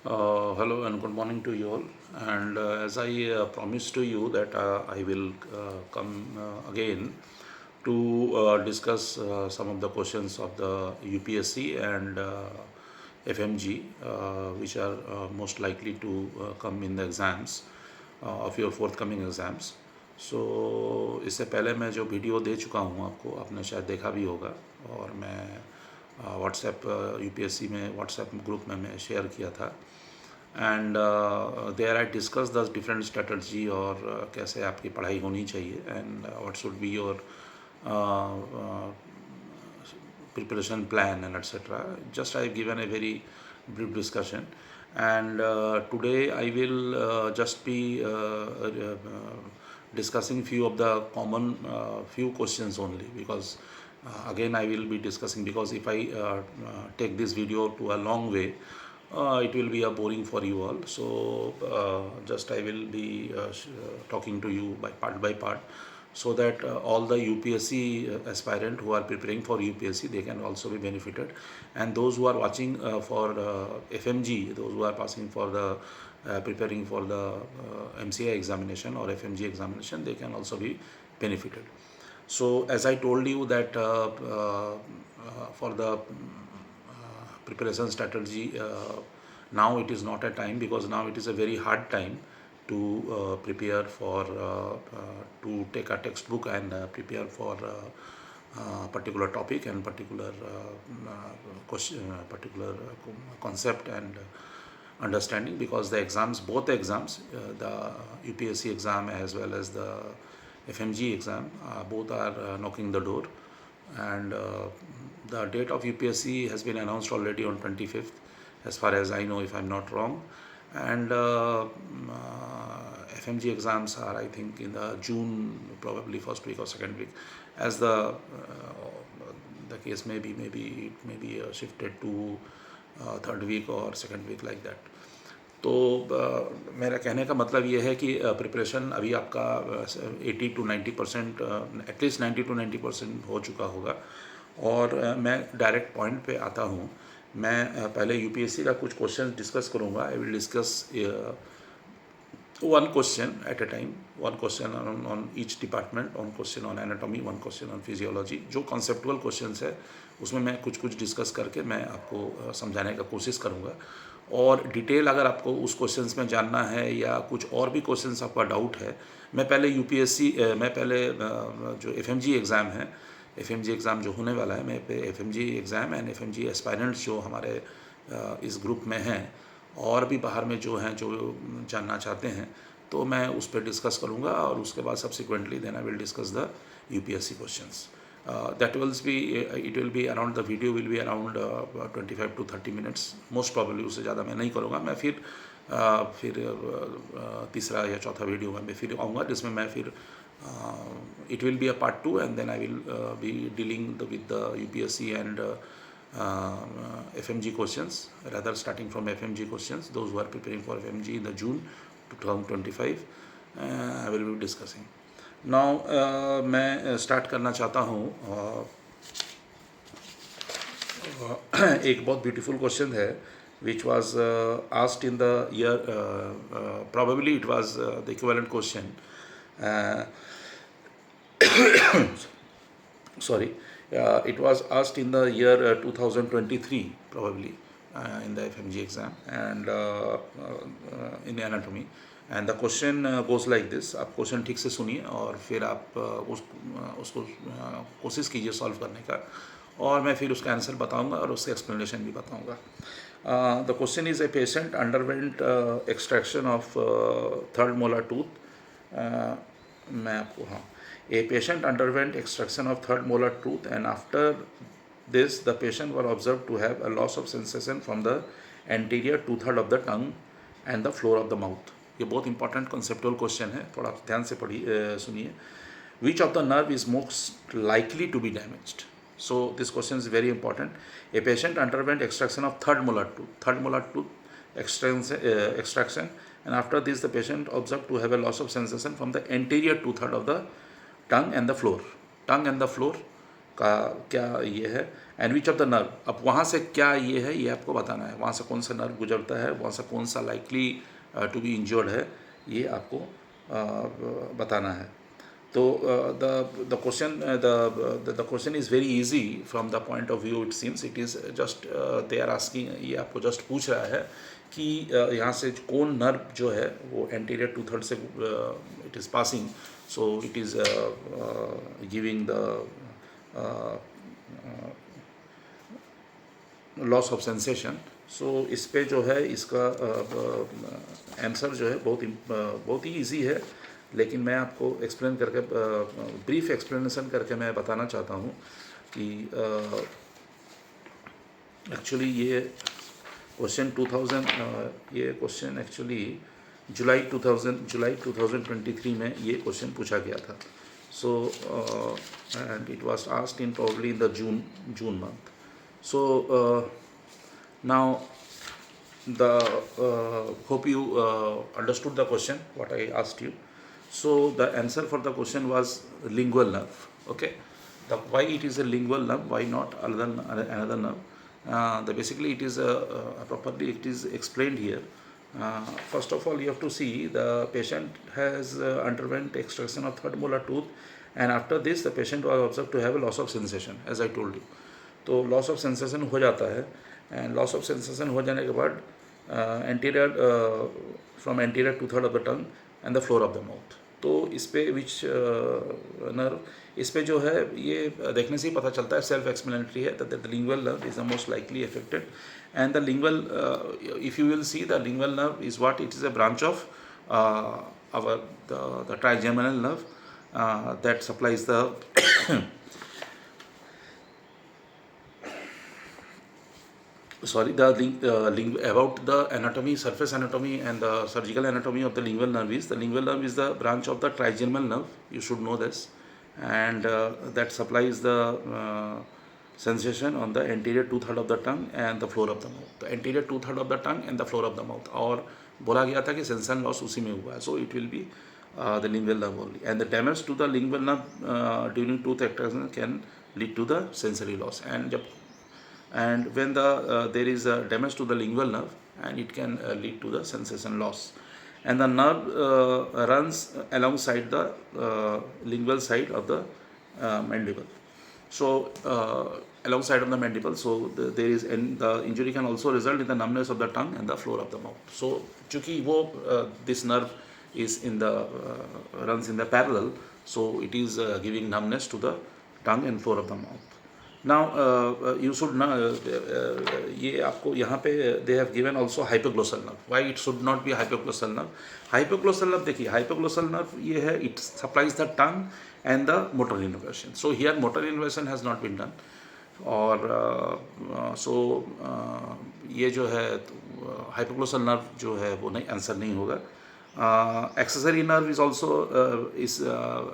Hello and good morning to you all. And as I promised to you that I will come again to discuss some of the questions of the UPSC and FMG, which are most likely to come in the exams of your forthcoming exams. So इससे पहले मैं जो video दे चुका हूँ आपको, आपने शायद देखा भी होगा, और मैं व्हाट्सएप यूपीएससी में व्हाट्सएप ग्रुप में मैं शेयर किया था. And there I discuss the different strategy और कैसे आपकी पढ़ाई होनी चाहिए and what should be your preparation plan and etc. Just I have given a very brief discussion, and today I will just be discussing few of the common few questions only, because again I will be discussing, because if I take this video to a long way, it will be a boring for you all. So just I will be talking to you by part, so that all the UPSC aspirant who are preparing for UPSC, they can also be benefited, and those who are watching for FMG, those who are passing for the preparing for the MCI examination or FMG examination, they can also be benefited. So as I told you that for the preparation strategy, now it is not a time, because now it is a very hard time to prepare for to take a textbook and prepare for particular topic and particular question, particular concept and understanding, because the exams, both the exams, the UPSC exam as well as the FMG exam, both are knocking the door, and the date of UPSC has been announced already on 25th, as far as I know, if I'm not wrong, and FMG exams are, I think, in the June, probably first week or second week, as the case may be. Maybe it may be shifted to third week or second week, like that. तो मेरा कहने का मतलब ये है कि preparation अभी आपका 80 to 90%, एटलीस्ट 90 to 90% हो चुका होगा. और मैं डायरेक्ट पॉइंट पे आता हूँ. मैं पहले यूपीएससी का कुछ क्वेश्चन डिस्कस करूँगा. आई will discuss one question at a time, one question on each department, one question on anatomy, one question on physiology. जो conceptual questions है उसमें मैं कुछ डिस्कस करके मैं आपको समझाने का कोशिश करूँगा. और डिटेल अगर आपको उस क्वेश्चंस में जानना है या कुछ और भी क्वेश्चंस आपका डाउट है, मैं पहले जो एफएमजी एग्ज़ाम है, एफएमजी एग्ज़ाम जो होने वाला है, मैं पे FMG exam and FMG aspirants जो हमारे इस ग्रुप में हैं और भी बाहर में जो हैं, जो जानना चाहते हैं, तो मैं उस पर डिस्कस करूँगा. और उसके बाद subsequently then I will discuss the UPSC questions. That will be, it will be around, the video will be around 25 to 30 minutes, most probably. उससे ज़्यादा मैं नहीं करूँगा. मैं फिर तीसरा या चौथा वीडियो में मैं फिर आऊँगा, जिसमें मैं फिर it will be a part 2, and then I will be dealing with the UPSC and FMG questions, rather starting from FMG questions. Those who are preparing for FMG in the June 2025, I will be discussing. Now मैं start करना चाहता हूँ. एक बहुत beautiful question है which was asked in the year, probably it was the equivalent question, sorry, it was asked in the year 2023, probably, in the FMG exam, and in anatomy. And the question goes like this. आप question ठीक से सुनिए और फिर आप उसको कोशिश कीजिए सॉल्व करने का, और मैं फिर उसका आंसर बताऊंगा और उससे एक्सप्लेनेशन भी बताऊंगा. The question is a patient underwent extraction of third molar tooth. मैं आपको, हाँ, ए patient underwent extraction of third molar tooth, and after this the patient were observed to have a loss of sensation from the anterior 2/3 of the tongue and the floor of the mouth. ये बहुत important conceptual question है, थोड़ा ध्यान से सुनिए. Which of the nerve is most likely to be damaged. So this question is very important. A patient underwent extraction of third molar tooth extraction, and after this the patient observed to have a loss of sensation from the anterior 2/3 of the tongue and the floor. का क्या ये है, and which of the nerve, अब वहाँ से क्या ये है ये आपको बताना है, वहाँ से कौन सा नर्व गुजरता है, वहाँ से कौन सा लाइकली टू बी इंजर्ड है, ये आपको बताना है. तो the question the question is very easy from the point of view. It seems it is just they are asking, ये आपको just पूछ रहा है कि यहाँ से कौन नर्व जो है वो एंटीरियर टू थर्ड से it is passing, so it is giving the loss of sensation. So इस पे जो है इसका आंसर जो है बहुत ही इजी है, लेकिन मैं आपको एक्सप्लेन करके ब्रीफ एक्सप्लेनेशन करके मैं बताना चाहता हूँ कि एक्चुअली ये क्वेश्चन 2000 ये क्वेश्चन एक्चुअली जुलाई 2023 में ये क्वेश्चन पूछा गया था. So and it was asked in probably in the June month. So now the hope you understood the question what I asked you. So the answer for the question was lingual nerve. Okay, why it is a lingual nerve, why not another nerve? Basically it is properly it is explained here. First of all, you have to see the patient has underwent extraction of third molar tooth, and after this the patient was observed to have a loss of sensation, as I told you. तो loss of sensation हो जाता है, and loss of sensation हो जाने के बाद anterior from anterior to third of the tongue and the floor of the mouth. तो इस पे विच नर्व, इस पे जो है ये देखने से ही पता चलता है, सेल्फ एक्सप्लेनेटरी है, that the lingual nerve is the most likely affected. And the lingual, if you will see the lingual nerve is what, it is a branch of our the trigeminal nerve that supplies the sorry, the about the anatomy, surface anatomy and the surgical anatomy of the lingual nerve is, the lingual nerve is the branch of the trigeminal nerve, you should know this, and that supplies the sensation on the anterior two-third of the tongue and the floor of the mouth. The anterior two-third of the tongue and the floor of the mouth. और बोला गया था कि sensation loss उसी में हुआ है, so it will be the lingual nerve only, and the damage to the lingual nerve during tooth extraction can lead to the sensory loss. And when there is a damage to the lingual nerve, and it can lead to the sensation loss. And the nerve runs alongside the lingual side of the mandible. So alongside of the mandible, so there is, and the injury can also result in the numbness of the tongue and the floor of the mouth. So चूँकि वो this nerve is in the runs in the parallel, so it is giving numbness to the tongue and floor of the mouth. Now you should know, ये आपको यहाँ पे they have given also hypoglossal nerve. Why it should not be hypoglossal nerve? Hypoglossal nerve, देखिए hypoglossal nerve ये है, it supplies the tongue and the motor innervation. So here motor innervation has not been done, और so ये जो है hypoglossal nerve जो है वो नहीं, आंसर नहीं होगा. Accessory nerve is also इस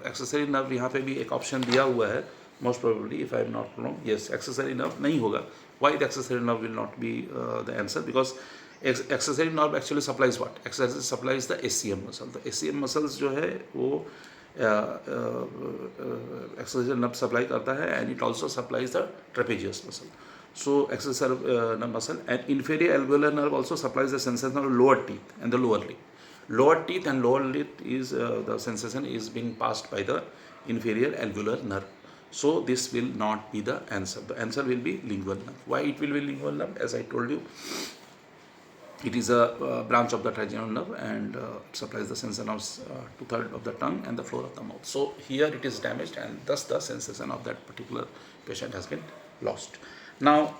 accessory nerve यहाँ पे भी एक ऑप्शन दिया हुआ है, most probably, if I am not wrong. Yes, accessory nerve नहीं होगा. Why the accessory nerve will not be the answer? Because accessory nerve actually supplies what? Accessory supplies the SCM muscle. The SCM muscles जो है वो accessory nerve supply करता है, and it also supplies the trapezius muscle. So accessory nerve muscle and inferior alveolar nerve also supplies the sensation of lower teeth and the lower lip. Lower teeth and lower lip is the sensation is being passed by the inferior alveolar nerve. So this will not be the answer. The answer will be lingual nerve. Why it will be lingual nerve? As I told you, it is a branch of the trigeminal nerve, and it supplies the sensation of two-thirds of the tongue and the floor of the mouth. So here it is damaged, and thus the sensation of that particular patient has been lost. Now,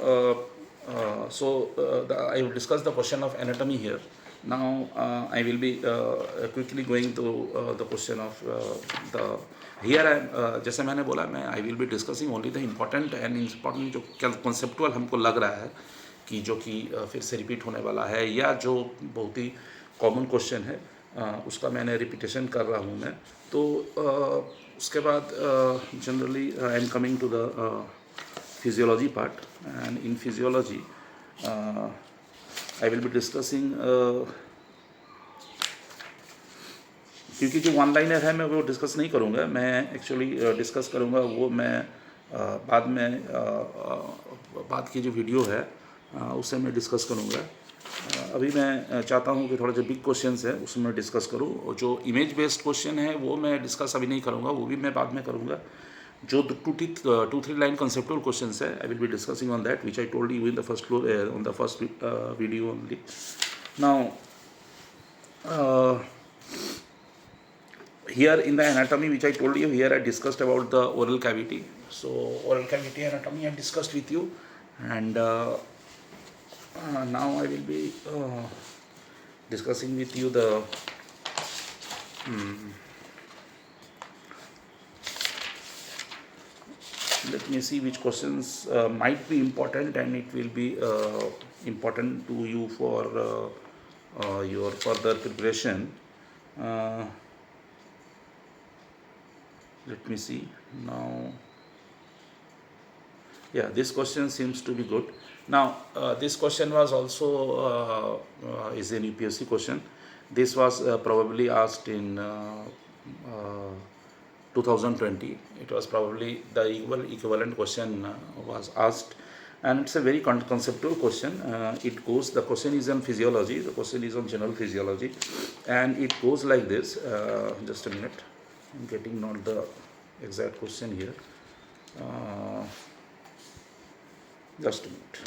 I will discuss the question of anatomy here. Now I will be quickly going to the question of the here जैसे मैंने बोला, मैं आई will be discussing only the important जो conceptual हमको लग रहा है कि जो कि फिर से रिपीट होने वाला है, या जो बहुत ही कॉमन क्वेश्चन है उसका मैंने रिपीटेशन कर रहा हूँ मैं. तो उसके बाद generally I am coming to the physiology part, and in physiology I will be discussing, क्योंकि जो वन लाइनर है मैं वो डिस्कस नहीं करूँगा, मैं एक्चुअली डिस्कस करूँगा वो मैं बाद में बाद की जो वीडियो है उससे मैं डिस्कस करूँगा। अभी मैं चाहता हूँ कि थोड़ा जो बिग क्वेश्चंस है उसमें मैं डिस्कस करूँ, और जो इमेज बेस्ड क्वेश्चन है वो मैं डिस्कस अभी नहीं करूँगा, वो भी मैं बाद में करूँगा। जो 2-3 लाइन conceptual questions है, I will be discussing on that, which I told you in the first on the first video only. Now, here in the anatomy which I told you, here I discussed about the oral cavity. So oral cavity anatomy I discussed with you, and now I will be discussing with you the let me see which questions might be important, and it will be important to you for your further preparation. Let me see now. Yeah, this question seems to be good. Now, this question was also is an UPSC question. This was probably asked in 2020. It was probably the equivalent question was asked, and it's a very conceptual question. The question is on physiology. The question is on general physiology, and it goes like this. Just a minute. I'm getting not the exact question here. Just a minute.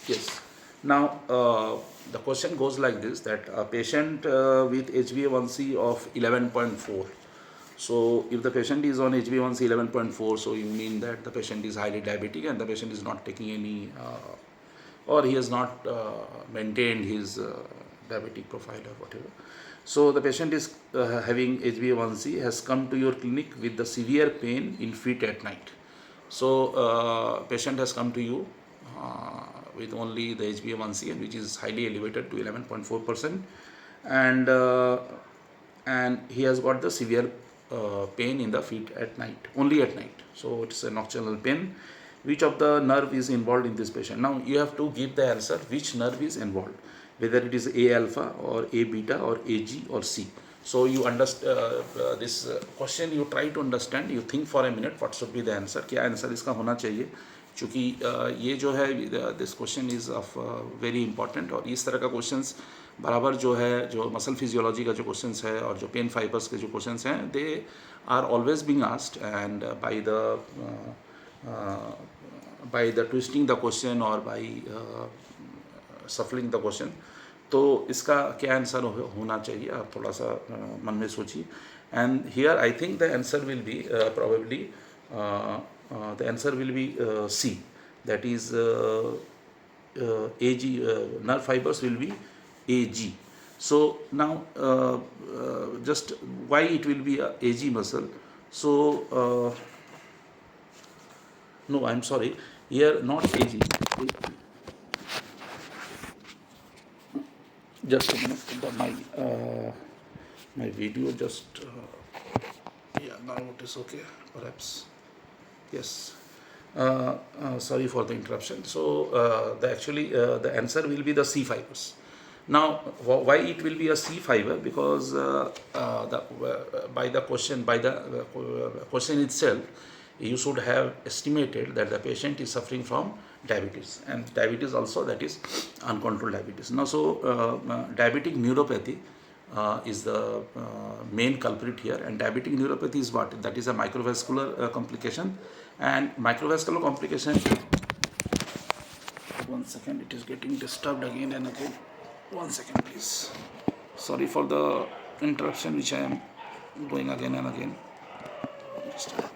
Yes. Now, the question goes like this, that a patient with HbA1c of 11.4. So, if the patient is on HbA1c 11.4, so you mean that the patient is highly diabetic and the patient is not taking any, or he has not maintained his diabetic profile or whatever. So, the patient is having HbA1c, has come to your clinic with the severe pain in feet at night. So, patient has come to you with only the HbA1c, which is highly elevated to 11.4%, and he has got the severe pain in the feet at night, only at night. So it's a nocturnal pain. Which of the nerve is involved in this patient? Now you have to give the answer which nerve is involved, whether it is A alpha or A beta or AG or C. So you understand this question, you try to understand, you think for a minute what should be the answer, क्या answer इसका होना चाहिए, क्योंकि ये जो है this question is of very important. और इस तरह का क्वेश्चंस बराबर जो है, जो मसल फिजियोलॉजी का जो क्वेश्चंस है और जो पेन फाइबर्स के जो क्वेश्चंस हैं, they are always being asked, and by the twisting the question और बाय सफलिंग द क्वेश्चन। तो इसका क्या आंसर होना चाहिए, आप थोड़ा सा मन में सोचिए। And here I think the answer will be probably the answer will be C, that is AG, nerve fibers will be AG. So now just why it will be a AG muscle? So no, I'm sorry, here not AG. Just a minute, my video just yeah, now it is okay perhaps. Yes, sorry for the interruption. So the answer will be the C fibers. Now why it will be a C fiber? Because by the question itself, you should have estimated that the patient is suffering from diabetes, and diabetes also, that is uncontrolled diabetes. Now diabetic neuropathy is the main culprit here, and diabetic neuropathy is what? That is a microvascular complication, and microvascular complication, one second, it is getting disturbed again and again, one second please, sorry for the interruption which I am going again and again. Just a minute.